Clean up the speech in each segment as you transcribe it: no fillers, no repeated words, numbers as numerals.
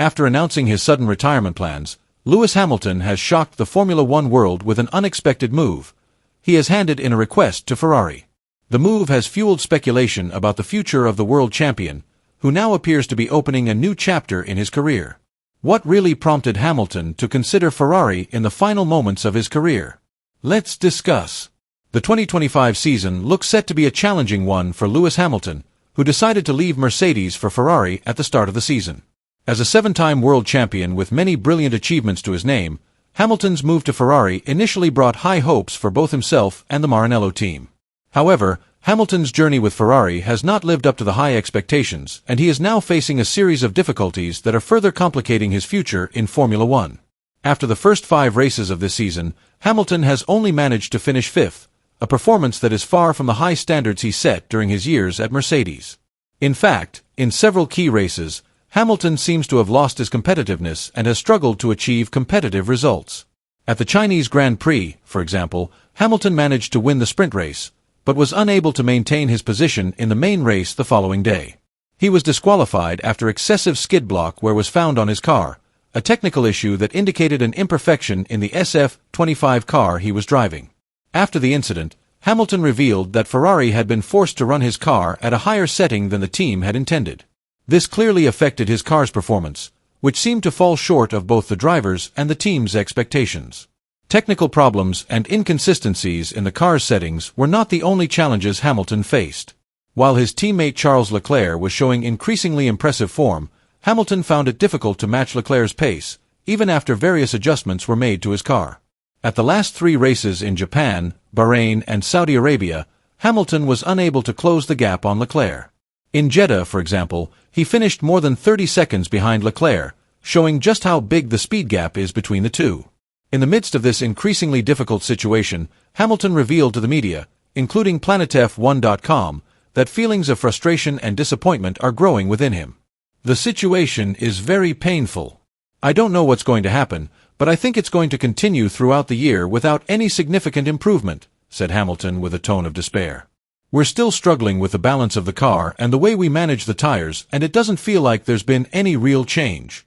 After announcing his sudden retirement plans, Lewis Hamilton has shocked the Formula One world with an unexpected move. He has handed in a request to Ferrari. The move has fueled speculation about the future of the world champion, who now appears to be opening a new chapter in his career. What really prompted Hamilton to consider Ferrari in the final moments of his career? Let's discuss. The 2025 season looks set to be a challenging one for Lewis Hamilton, who decided to leave Mercedes for Ferrari at the start of the season. As a seven-time world champion with many brilliant achievements to his name, Hamilton's move to Ferrari initially brought high hopes for both himself and the Maranello team. However, Hamilton's journey with Ferrari has not lived up to the high expectations, and he is now facing a series of difficulties that are further complicating his future in Formula One. After the first 5 races of this season, Hamilton has only managed to finish 5th, a performance that is far from the high standards he set during his years at Mercedes. In fact, in several key races, Hamilton seems to have lost his competitiveness and has struggled to achieve competitive results. At the Chinese Grand Prix, for example, Hamilton managed to win the sprint race, but was unable to maintain his position in the main race the following day. He was disqualified after excessive skid block wear was found on his car, a technical issue that indicated an imperfection in the SF25 car he was driving. After the incident, Hamilton revealed that Ferrari had been forced to run his car at a higher setting than the team had intended. This clearly affected his car's performance, which seemed to fall short of both the drivers' and the team's expectations. Technical problems and inconsistencies in the car's settings were not the only challenges Hamilton faced. While his teammate Charles Leclerc was showing increasingly impressive form, Hamilton found it difficult to match Leclerc's pace, even after various adjustments were made to his car. At the last 3 races in Japan, Bahrain, and Saudi Arabia, Hamilton was unable to close the gap on Leclerc. In Jeddah, for example, he finished more than 30 seconds behind Leclerc, showing just how big the speed gap is between the two. In the midst of this increasingly difficult situation, Hamilton revealed to the media, including PlanetF1.com, that feelings of frustration and disappointment are growing within him. The situation is very painful. I don't know what's going to happen, but I think it's going to continue throughout the year without any significant improvement, said Hamilton with a tone of despair. We're still struggling with the balance of the car and the way we manage the tires, and it doesn't feel like there's been any real change.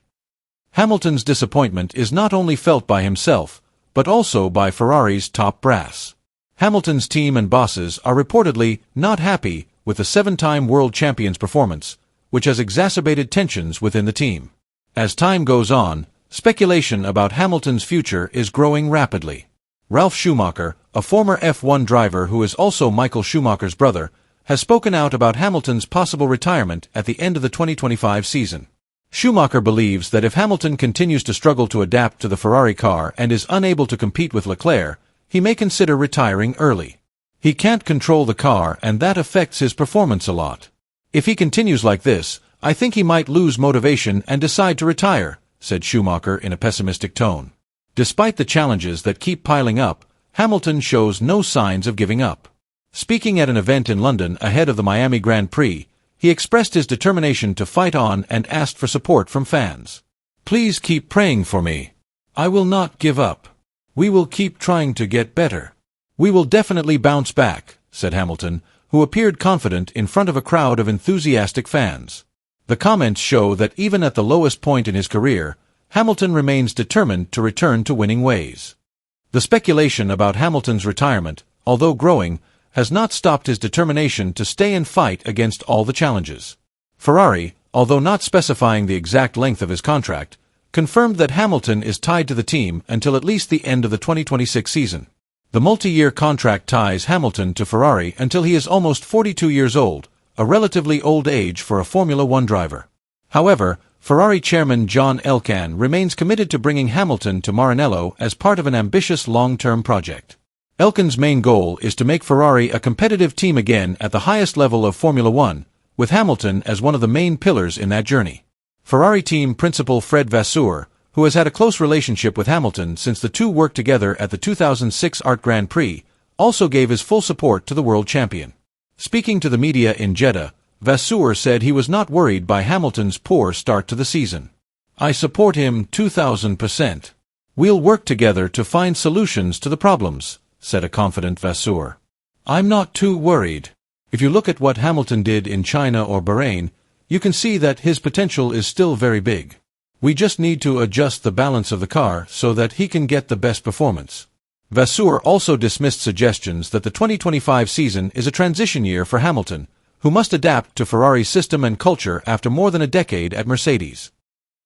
Hamilton's disappointment is not only felt by himself, but also by Ferrari's top brass. Hamilton's team and bosses are reportedly not happy with the 7-time world champion's performance, which has exacerbated tensions within the team. As time goes on, speculation about Hamilton's future is growing rapidly. Ralf Schumacher, a former F1 driver who is also Michael Schumacher's brother, has spoken out about Hamilton's possible retirement at the end of the 2025 season. Schumacher believes that if Hamilton continues to struggle to adapt to the Ferrari car and is unable to compete with Leclerc, he may consider retiring early. He can't control the car, and that affects his performance a lot. If he continues like this, I think he might lose motivation and decide to retire, said Schumacher in a pessimistic tone. Despite the challenges that keep piling up, Hamilton shows no signs of giving up. Speaking at an event in London ahead of the Miami Grand Prix, he expressed his determination to fight on and asked for support from fans. Please keep praying for me. I will not give up. We will keep trying to get better. We will definitely bounce back, said Hamilton, who appeared confident in front of a crowd of enthusiastic fans. The comments show that even at the lowest point in his career, Hamilton remains determined to return to winning ways. The speculation about Hamilton's retirement, although growing, has not stopped his determination to stay and fight against all the challenges. Ferrari, although not specifying the exact length of his contract, confirmed that Hamilton is tied to the team until at least the end of the 2026 season. The multi-year contract ties Hamilton to Ferrari until he is almost 42 years old, a relatively old age for a Formula One driver. However, Ferrari chairman John Elkann remains committed to bringing Hamilton to Maranello as part of an ambitious long-term project. Elkann's main goal is to make Ferrari a competitive team again at the highest level of Formula One, with Hamilton as one of the main pillars in that journey. Ferrari team principal Fred Vasseur, who has had a close relationship with Hamilton since the two worked together at the 2006 Art Grand Prix, also gave his full support to the world champion. Speaking to the media in Jeddah, Vasseur said he was not worried by Hamilton's poor start to the season. I support him 2,000%. We'll work together to find solutions to the problems, said a confident Vasseur. I'm not too worried. If you look at what Hamilton did in China or Bahrain, you can see that his potential is still very big. We just need to adjust the balance of the car so that he can get the best performance. Vasseur also dismissed suggestions that the 2025 season is a transition year for Hamilton, who must adapt to Ferrari's system and culture after more than a decade at Mercedes.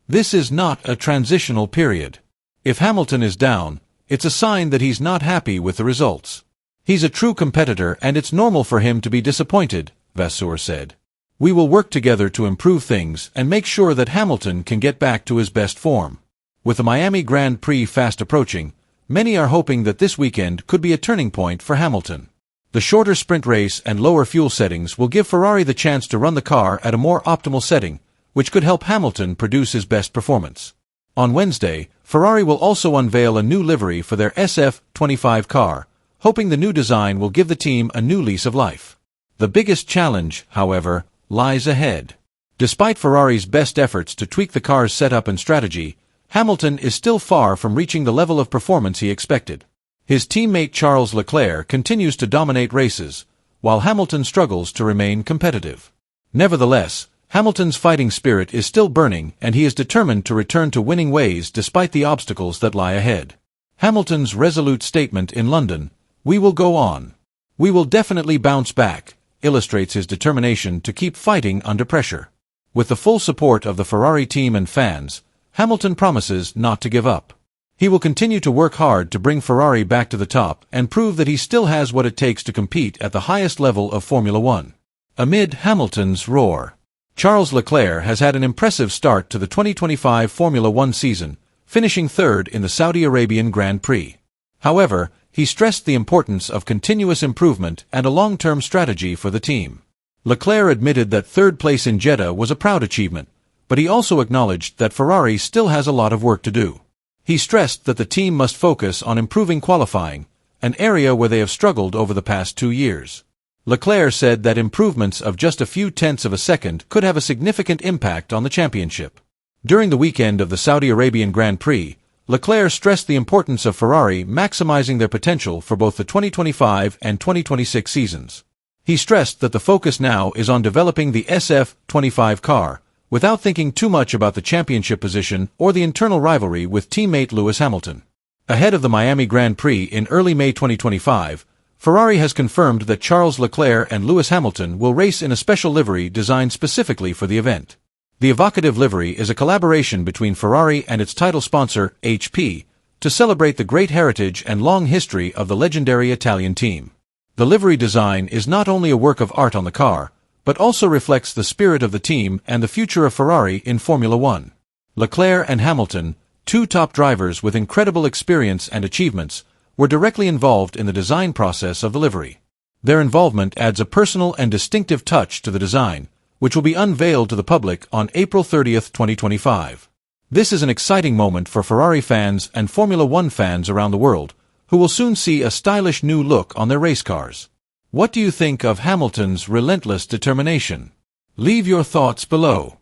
This is not a transitional period. If Hamilton is down, it's a sign that he's not happy with the results. He's a true competitor and it's normal for him to be disappointed, Vasseur said. We will work together to improve things and make sure that Hamilton can get back to his best form. With the Miami Grand Prix fast approaching, many are hoping that this weekend could be a turning point for Hamilton. The shorter sprint race and lower fuel settings will give Ferrari the chance to run the car at a more optimal setting, which could help Hamilton produce his best performance. On Wednesday, Ferrari will also unveil a new livery for their SF25 car, hoping the new design will give the team a new lease of life. The biggest challenge, however, lies ahead. Despite Ferrari's best efforts to tweak the car's setup and strategy, Hamilton is still far from reaching the level of performance he expected. His teammate Charles Leclerc continues to dominate races, while Hamilton struggles to remain competitive. Nevertheless, Hamilton's fighting spirit is still burning and he is determined to return to winning ways despite the obstacles that lie ahead. Hamilton's resolute statement in London, "We will go on. We will definitely bounce back," illustrates his determination to keep fighting under pressure. With the full support of the Ferrari team and fans, Hamilton promises not to give up. He will continue to work hard to bring Ferrari back to the top and prove that he still has what it takes to compete at the highest level of Formula One. Amid Hamilton's roar, Charles Leclerc has had an impressive start to the 2025 Formula One season, finishing third in the Saudi Arabian Grand Prix. However, he stressed the importance of continuous improvement and a long-term strategy for the team. Leclerc admitted that third place in Jeddah was a proud achievement, but he also acknowledged that Ferrari still has a lot of work to do. He stressed that the team must focus on improving qualifying, an area where they have struggled over the past 2 years. Leclerc said that improvements of just a few tenths of a second could have a significant impact on the championship. During the weekend of the Saudi Arabian Grand Prix, Leclerc stressed the importance of Ferrari maximizing their potential for both the 2025 and 2026 seasons. He stressed that the focus now is on developing the SF25 car, without thinking too much about the championship position or the internal rivalry with teammate Lewis Hamilton. Ahead of the Miami Grand Prix in early May 2025, Ferrari has confirmed that Charles Leclerc and Lewis Hamilton will race in a special livery designed specifically for the event. The evocative livery is a collaboration between Ferrari and its title sponsor, HP, to celebrate the great heritage and long history of the legendary Italian team. The livery design is not only a work of art on the car, but also reflects the spirit of the team and the future of Ferrari in Formula One. Leclerc and Hamilton, two top drivers with incredible experience and achievements, were directly involved in the design process of the livery. Their involvement adds a personal and distinctive touch to the design, which will be unveiled to the public on April 30, 2025. This is an exciting moment for Ferrari fans and Formula One fans around the world, who will soon see a stylish new look on their race cars. What do you think of Hamilton's relentless determination? Leave your thoughts below.